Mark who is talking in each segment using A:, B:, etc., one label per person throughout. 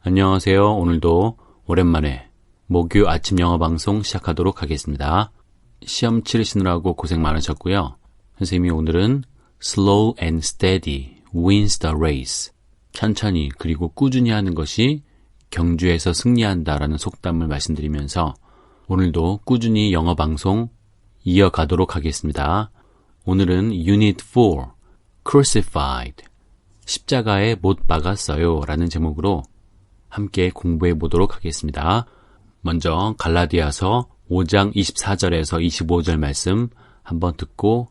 A: 안녕하세요. 오늘도 오랜만에 목요 아침 영어 방송 시작하도록 하겠습니다. 시험 치르시느라고 고생 많으셨고요. 선생님이 오늘은 Slow and steady wins the race. 천천히 그리고 꾸준히 하는 것이 경주에서 승리한다라는 속담을 말씀드리면서 오늘도 꾸준히 영어 방송 이어가도록 하겠습니다. 오늘은 Unit 4, Crucified, 십자가에 못 박았어요 라는 제목으로 함께 공부해 보도록 하겠습니다. 먼저 갈라디아서 5장 24절에서 25절 말씀 한번 듣고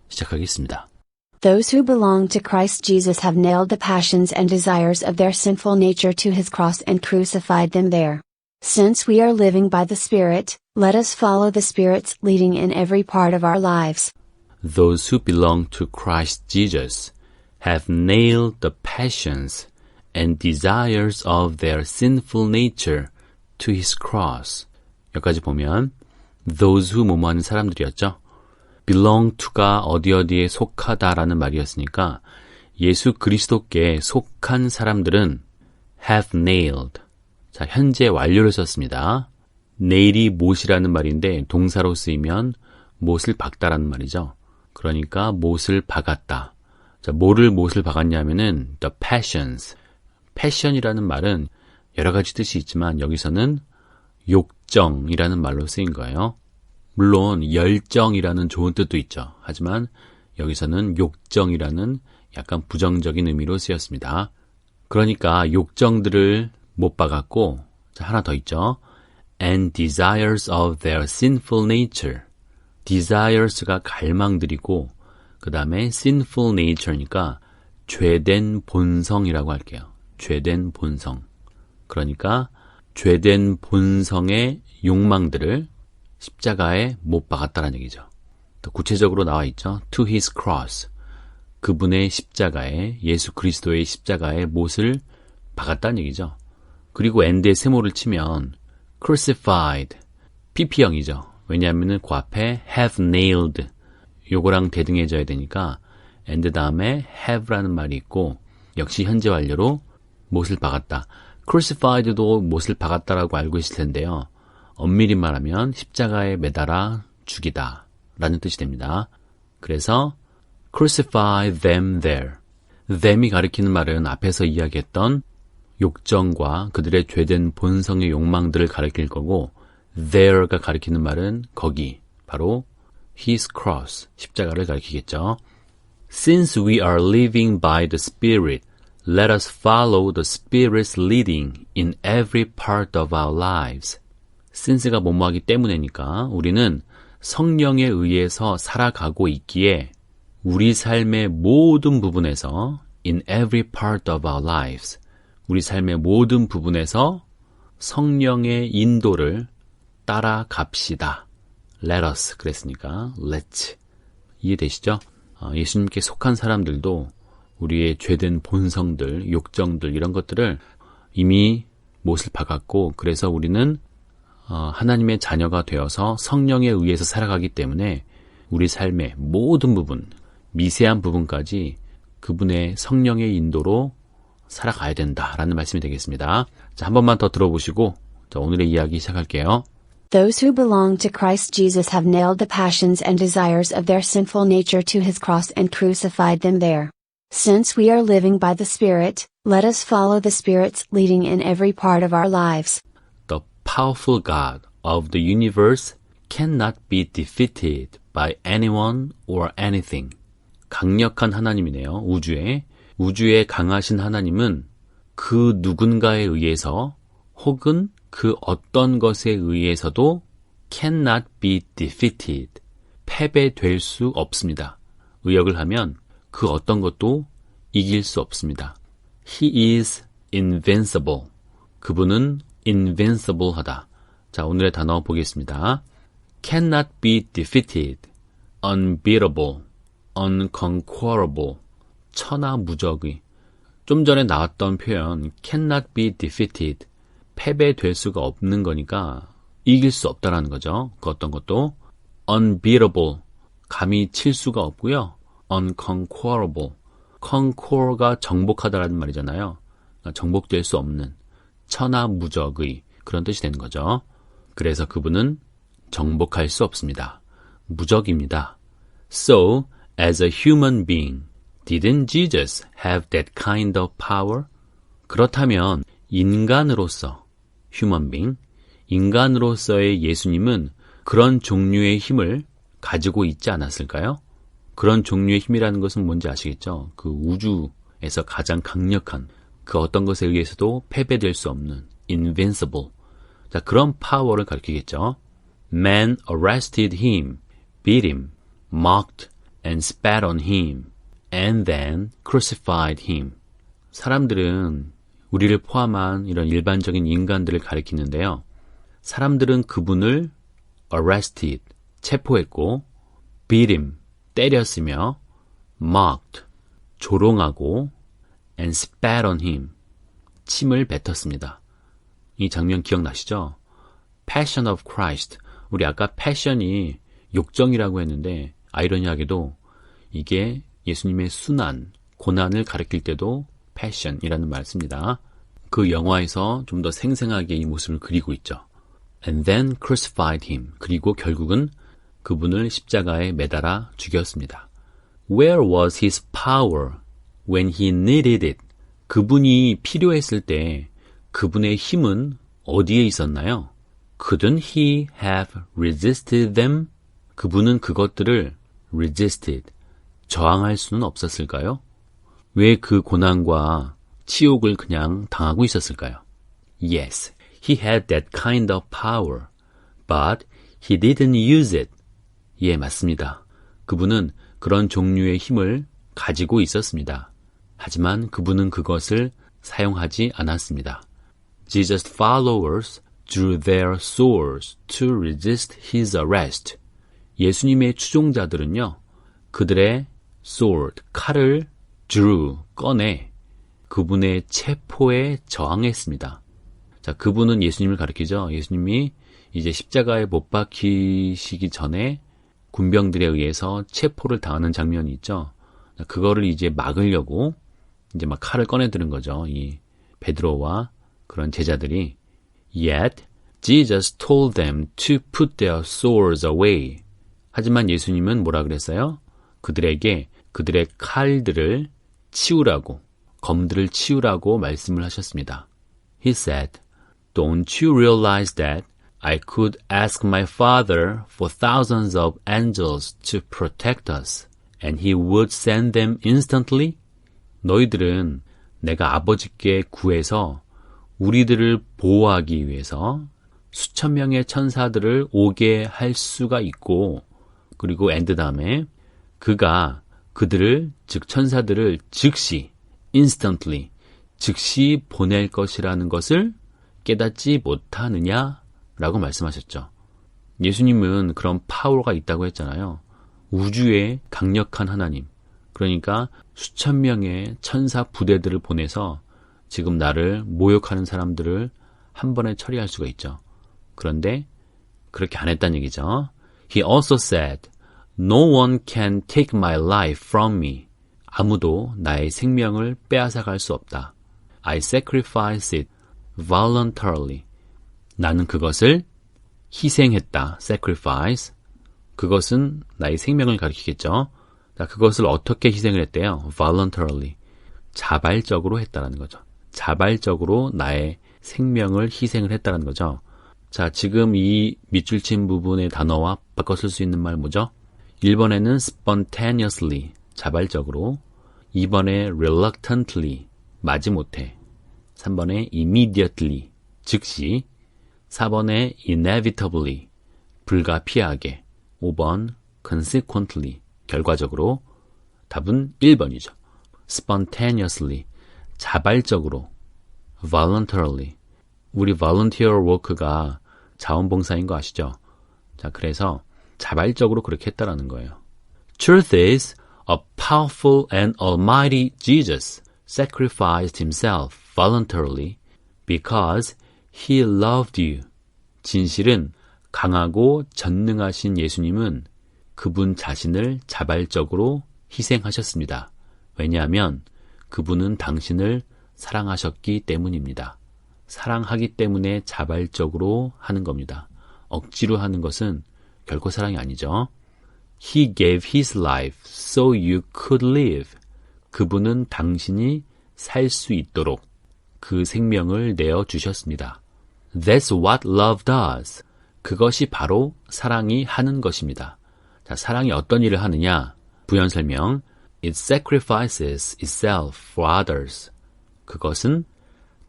A: 시작하겠습니다.
B: Those who belong to Christ Jesus have nailed the passions and desires of their sinful nature to his cross and crucified them there. Since we are living by the Spirit, let us follow the Spirit's leading in every part of our lives.
A: Those who belong to Christ Jesus have nailed the passions and desires of their sinful nature to his cross. 여기까지 보면 those who 뭐뭐 하는 사람들이었죠. belong to가 어디에 속하다라는 말이었으니까 예수 그리스도께 속한 사람들은 have nailed. 자, 현재 완료를 썼습니다. nail이 못이라는 말인데 동사로 쓰이면 못을 박다라는 말이죠. 그러니까 못을 박았다. 자, 뭐를 못을 박았냐면은 the passions. 패션이라는 말은 여러 가지 뜻이 있지만 여기서는 욕정이라는 말로 쓰인 거예요. 물론 열정이라는 좋은 뜻도 있죠. 하지만 여기서는 욕정이라는 약간 부정적인 의미로 쓰였습니다. 그러니까 욕정들을 못 박았고, 자, 하나 더 있죠. And desires of their sinful nature. desires가 갈망들이고 그 다음에 sinful nature니까 죄된 본성이라고 할게요. 죄된 본성. 그러니까 죄된 본성의 욕망들을 십자가에 못 박았다는 얘기죠. 더 구체적으로 나와 있죠. To his cross. 그분의 십자가에, 예수 그리스도의 십자가에 못을 박았다는 얘기죠. 그리고 and의 세모를 치면 crucified, pp형이죠. 왜냐하면 그 앞에 have nailed 요거랑 대등해져야 되니까 and 다음에 have라는 말이 있고 역시 현재 완료로 못을 박았다. crucified도 못을 박았다라고 알고 있을 텐데요. 엄밀히 말하면 십자가에 매달아 죽이다 라는 뜻이 됩니다. 그래서 crucify them there. them이 가리키는 말은 앞에서 이야기했던 욕정과 그들의 죄된 본성의 욕망들을 가리킬 거고 there가 가리키는 말은 거기, 바로 his cross, 십자가를 가리키겠죠. Since we are living by the Spirit, let us follow the Spirit's leading in every part of our lives. since가 뭐뭐하기 때문에니까 우리는 성령에 의해서 살아가고 있기에 우리 삶의 모든 부분에서 in every part of our lives, 우리 삶의 모든 부분에서 성령의 인도를 따라갑시다. Let us 그랬으니까 let's. 이해되시죠? 예수님께 속한 사람들도 우리의 죄된 본성들, 욕정들 이런 것들을 이미 못을 박았고 그래서 우리는 하나님의 자녀가 되어서 성령에 의해서 살아가기 때문에 우리 삶의 모든 부분, 미세한 부분까지 그분의 성령의 인도로 살아가야 된다라는 말씀이 되겠습니다. 자, 한 번만 더 들어보시고 자, 오늘의 이야기 시작할게요.
B: Those who belong to Christ Jesus have nailed the passions and desires of their sinful nature to his cross and crucified them there. Since we are living by the Spirit, let us follow the Spirit's leading in every part of our lives.
A: The powerful God of the universe cannot be defeated by anyone or anything. 강력한 하나님이네요. 우주에 강하신 하나님은 그 누군가에 의해서 혹은 그 어떤 것에 의해서도 cannot be defeated. 패배될 수 없습니다. 의역을 하면 그 어떤 것도 이길 수 없습니다. He is invincible. 그분은 invincible 하다. 자, 오늘의 단어 보겠습니다. cannot be defeated, unbeatable, unconquerable, 천하무적의. 좀 전에 나왔던 표현 cannot be defeated, 패배될 수가 없는 거니까 이길 수 없다라는 거죠. 그 어떤 것도 unbeatable, 감히 칠 수가 없고요. unconquerable, conquer가 정복하다라는 말이잖아요. 그러니까 정복될 수 없는, 천하무적의 그런 뜻이 되는 거죠. 그래서 그분은 정복할 수 없습니다. 무적입니다. So, as a human being, didn't Jesus have that kind of power? 그렇다면 인간으로서, human being, 인간으로서의 예수님은 그런 종류의 힘을 가지고 있지 않았을까요? 그런 종류의 힘이라는 것은 뭔지 아시겠죠? 그 우주에서 가장 강력한 그 어떤 것에 의해서도 패배될 수 없는 invincible. 자, 그런 파워를 가리키겠죠. Men arrested him, beat him, mocked and spat on him, and then crucified him. 사람들은 우리를 포함한 이런 일반적인 인간들을 가리키는데요. 사람들은 그분을 arrested, 체포했고, beat him, 때렸으며, mocked, 조롱하고, and spat on him, 침을 뱉었습니다. 이 장면 기억나시죠? Passion of Christ. 우리 아까 passion이 욕정이라고 했는데 아이러니하게도 이게 예수님의 순환, 고난을 가리킬 때도 passion이라는 말 씁니다. 그 영화에서 좀 더 생생하게 이 모습을 그리고 있죠. And then crucified him. 그리고 결국은 그분을 십자가에 매달아 죽였습니다. Where was his power when he needed it? 그분이 필요했을 때 그분의 힘은 어디에 있었나요? Couldn't he have resisted them? 그분은 그것들을 resisted, 저항할 수는 없었을까요? 왜 그 고난과 치욕을 그냥 당하고 있었을까요? Yes, he had that kind of power, but he didn't use it. 예, 맞습니다. 그분은 그런 종류의 힘을 가지고 있었습니다. 하지만 그분은 그것을 사용하지 않았습니다. Jesus' followers drew their swords to resist his arrest. 예수님의 추종자들은요, 그들의 sword, 칼을 drew, 꺼내 그분의 체포에 저항했습니다. 자, 그분은 예수님을 가리키죠. 예수님이 이제 십자가에 못 박히시기 전에 군병들에 의해서 체포를 당하는 장면이 있죠. 그거를 이제 막으려고 이제 막 칼을 꺼내드는 거죠. 이 베드로와 그런 제자들이. Yet, Jesus told them to put their swords away. 하지만 예수님은 뭐라 그랬어요? 그들에게 그들의 칼들을 치우라고, 검들을 치우라고 말씀을 하셨습니다. He said, Don't you realize that I could ask my Father for thousands of angels to protect us, and He would send them instantly? 너희들은 내가 아버지께 구해서 우리들을 보호하기 위해서 수천 명의 천사들을 오게 할 수가 있고, 그리고 and 다음에 그가 그들을, 즉 천사들을 즉시, instantly, 즉시 보낼 것이라는 것을 깨닫지 못하느냐라고 말씀하셨죠. 예수님은 그런 파워가 있다고 했잖아요. 우주의 강력한 하나님, 그러니까 수천 명의 천사 부대들을 보내서 지금 나를 모욕하는 사람들을 한 번에 처리할 수가 있죠. 그런데 그렇게 안 했다는 얘기죠. He also said, No one can take my life from me. 아무도 나의 생명을 빼앗아갈 수 없다. I sacrifice it voluntarily. 나는 그것을 희생했다. sacrifice. 그것은 나의 생명을 가리키겠죠. 자, 그것을 어떻게 희생을 했대요? voluntarily. 자발적으로 했다라는 거죠. 자발적으로 나의 생명을 희생을 했다라는 거죠. 자, 지금 이 밑줄 친 부분의 단어와 바꿔 쓸 수 있는 말 뭐죠? 1번에는 spontaneously, 자발적으로. 2번에 reluctantly, 마지못해. 3번에 immediately, 즉시. 4번에 inevitably, 불가피하게. 5번 consequently, 결과적으로. 답은 1번이죠. spontaneously, 자발적으로. voluntarily. 우리 volunteer work가 자원봉사인 거 아시죠? 자, 그래서 자발적으로 그렇게 했다라는 거예요. Truth is, a powerful and almighty Jesus sacrificed himself voluntarily because he loved you. 진실은 강하고 전능하신 예수님은 그분 자신을 자발적으로 희생하셨습니다. 왜냐하면 그분은 당신을 사랑하셨기 때문입니다. 사랑하기 때문에 자발적으로 하는 겁니다. 억지로 하는 것은 결코 사랑이 아니죠. He gave his life so you could live. 그분은 당신이 살 수 있도록 그 생명을 내어주셨습니다. That's what love does. 그것이 바로 사랑이 하는 것입니다. 자, 사랑이 어떤 일을 하느냐? 부연 설명. It sacrifices itself for others. 그것은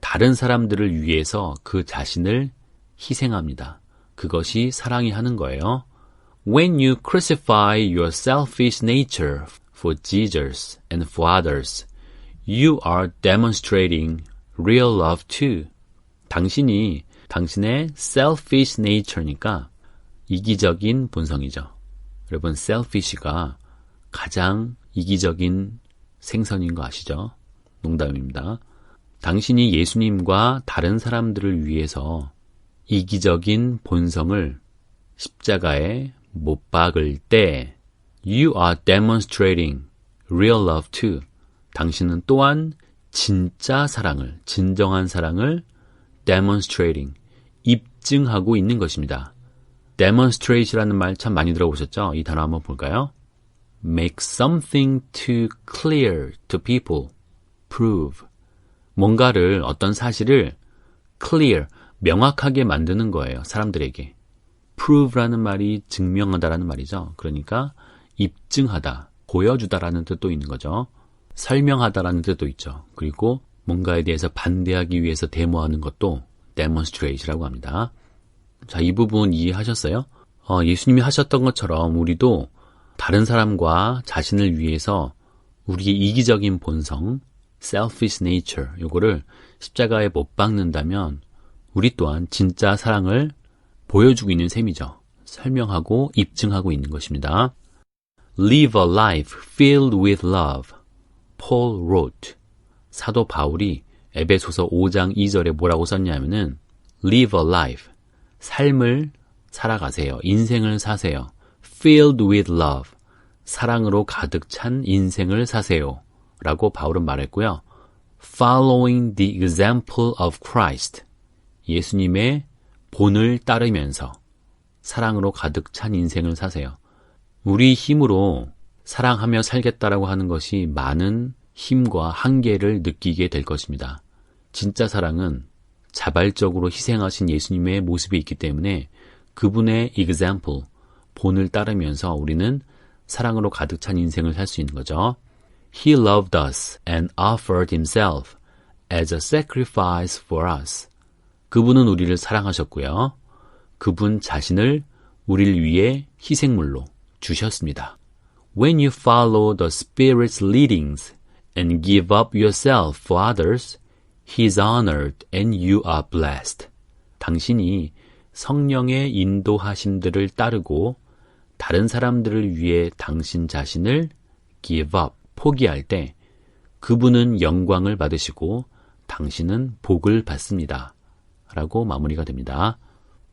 A: 다른 사람들을 위해서 그 자신을 희생합니다. 그것이 사랑이 하는 거예요. When you crucify your selfish nature for Jesus and for others, you are demonstrating real love too. 당신이 당신의 selfish nature니까 이기적인 본성이죠. 여러분, selfish가 가장 이기적인 생선인 거 아시죠? 농담입니다. 당신이 예수님과 다른 사람들을 위해서 이기적인 본성을 십자가에 못 박을 때 You are demonstrating real love too. 당신은 또한 진짜 사랑을, 진정한 사랑을 demonstrating, 입증하고 있는 것입니다. demonstrate라는 말 참 많이 들어보셨죠? 이 단어 한번 볼까요? Make something too clear to people. Prove. 뭔가를, 어떤 사실을 clear, 명확하게 만드는 거예요. 사람들에게. prove라는 말이 증명하다라는 말이죠. 그러니까 입증하다, 보여주다라는 뜻도 있는 거죠. 설명하다라는 뜻도 있죠. 그리고 뭔가에 대해서 반대하기 위해서 데모하는 것도 demonstrate라고 합니다. 자, 이 부분 이해하셨어요? 예수님이 하셨던 것처럼 우리도 다른 사람과 자신을 위해서 우리의 이기적인 본성, selfish nature, 요거를 십자가에 못 박는다면 우리 또한 진짜 사랑을 보여주고 있는 셈이죠. 설명하고 입증하고 있는 것입니다. Live a life filled with love. Paul wrote. 사도 바울이 에베소서 5장 2절에 뭐라고 썼냐면은 Live a life. 삶을 살아가세요. 인생을 사세요. Filled with love. 사랑으로 가득 찬 인생을 사세요. 라고 바울은 말했고요. Following the example of Christ. 예수님의 본을 따르면서 사랑으로 가득 찬 인생을 사세요. 우리 힘으로 사랑하며 살겠다라고 하는 것이 많은 힘과 한계를 느끼게 될 것입니다. 진짜 사랑은 자발적으로 희생하신 예수님의 모습이 있기 때문에 그분의 example, 본을 따르면서 우리는 사랑으로 가득 찬 인생을 살 수 있는 거죠. He loved us and offered himself as a sacrifice for us. 그분은 우리를 사랑하셨고요. 그분 자신을 우리를 위해 희생물로 주셨습니다. When you follow the Spirit's leadings and give up yourself for others, He is honored and you are blessed. 당신이 성령의 인도하심들을 따르고 다른 사람들을 위해 당신 자신을 give up, 포기할 때 그분은 영광을 받으시고 당신은 복을 받습니다. 라고 마무리가 됩니다.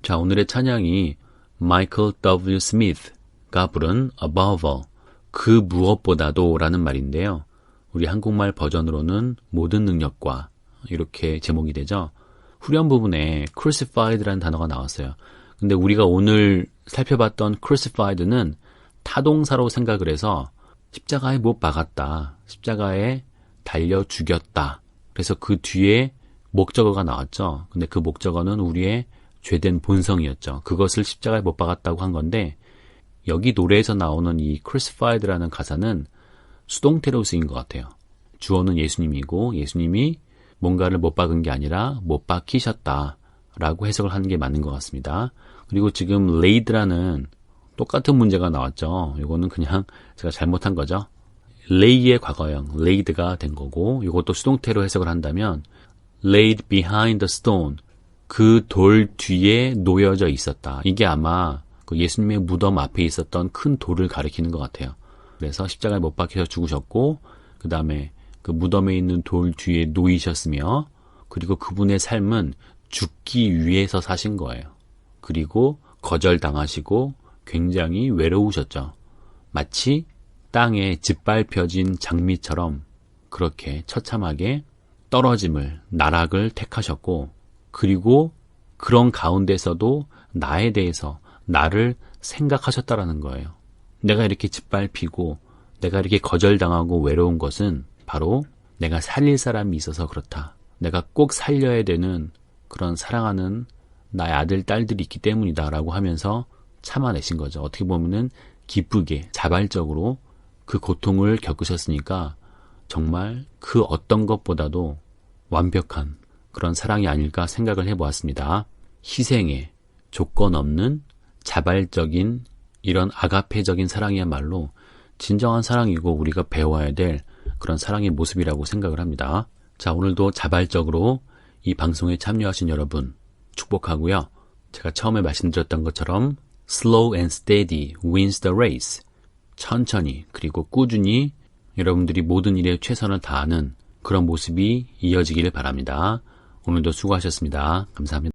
A: 자, 오늘의 찬양이 마이클 W. 스미스가 부른 Above All, 그 무엇보다도 라는 말인데요. 우리 한국말 버전으로는 모든 능력과 이렇게 제목이 되죠. 후렴 부분에 crucified라는 단어가 나왔어요. 근데 우리가 오늘 살펴봤던 crucified는 타동사로 생각을 해서 십자가에 못 박았다. 십자가에 달려 죽였다. 그래서 그 뒤에 목적어가 나왔죠. 근데 그 목적어는 우리의 죄된 본성이었죠. 그것을 십자가에 못 박았다고 한 건데 여기 노래에서 나오는 이 crucified라는 가사는 수동태로 쓰인 것 같아요. 주어는 예수님이고 예수님이 뭔가를 못 박은 게 아니라 못 박히셨다라고 해석을 하는 게 맞는 것 같습니다. 그리고 지금 laid라는 똑같은 문제가 나왔죠. 이거는 그냥 제가 잘못한 거죠. lay의 과거형 laid가 된 거고 이것도 수동태로 해석을 한다면 laid behind the stone, 그 돌 뒤에 놓여져 있었다. 이게 아마 그 예수님의 무덤 앞에 있었던 큰 돌을 가리키는 것 같아요. 그래서 십자가에 못 박혀서 죽으셨고 그 다음에 그 무덤에 있는 돌 뒤에 놓이셨으며 그리고 그분의 삶은 죽기 위해서 사신 거예요. 그리고 거절당하시고 굉장히 외로우셨죠. 마치 땅에 짓밟혀진 장미처럼 그렇게 처참하게 떨어짐을, 나락을 택하셨고 그리고 그런 가운데서도 나에 대해서 나를 생각하셨다라는 거예요. 내가 이렇게 짓밟히고 내가 이렇게 거절당하고 외로운 것은 바로 내가 살릴 사람이 있어서 그렇다. 내가 꼭 살려야 되는 그런 사랑하는 나의 아들, 딸들이 있기 때문이다 라고 하면서 참아내신 거죠. 어떻게 보면은 기쁘게 자발적으로 그 고통을 겪으셨으니까 정말 그 어떤 것보다도 완벽한 그런 사랑이 아닐까 생각을 해보았습니다. 희생에 조건 없는 자발적인 이런 아가페적인 사랑이야말로 진정한 사랑이고 우리가 배워야 될 그런 사랑의 모습이라고 생각을 합니다. 자, 오늘도 자발적으로 이 방송에 참여하신 여러분 축복하고요. 제가 처음에 말씀드렸던 것처럼 slow and steady wins the race. 천천히 그리고 꾸준히 여러분들이 모든 일에 최선을 다하는 그런 모습이 이어지기를 바랍니다. 오늘도 수고하셨습니다. 감사합니다.